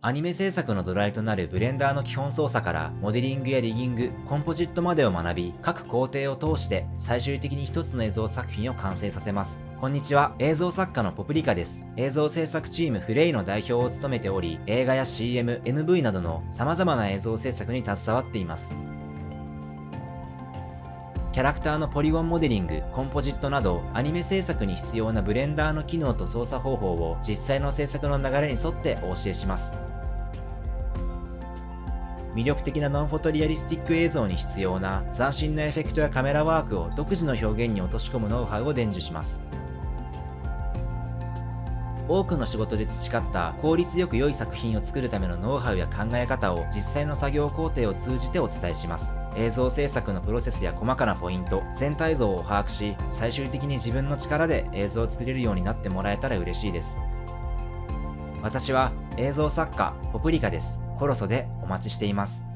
アニメ制作の土台となるブレンダーの基本操作からモデリングやリギング、コンポジットまでを学び、各工程を通して最終的に一つの映像作品を完成させます。こんにちは、映像作家のポプリカです。映像制作チームフレイの代表を務めており、映画や CM、MV などの様々な映像制作に携わっています。キャラクターのポリゴンモデリング、コンポジットなど、アニメ制作に必要なブレンダーの機能と操作方法を実際の制作の流れに沿ってお教えします。魅力的なノンフォトリアリスティック映像に必要な斬新なエフェクトやカメラワークを独自の表現に落とし込むノウハウを伝授します。多くの仕事で培った効率よく良い作品を作るためのノウハウや考え方を実際の作業工程を通じてお伝えします。映像制作のプロセスや細かなポイント、全体像を把握し、最終的に自分の力で映像を作れるようになってもらえたら嬉しいです。私は映像作家ポプリカです。コロソでお待ちしています。